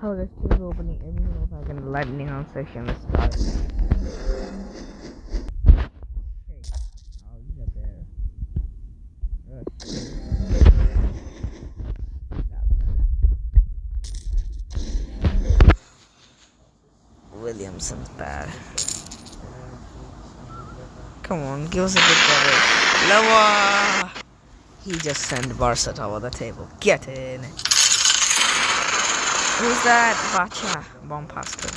Oh, there's two opening every single fucking lightning on section. Let's start. Okay, I'll get there. Williamson's bad. Come on, give us a good coverage. Lower! He just sent Barca over the table. Get in! Who's that? Bacha. Bomb pastor.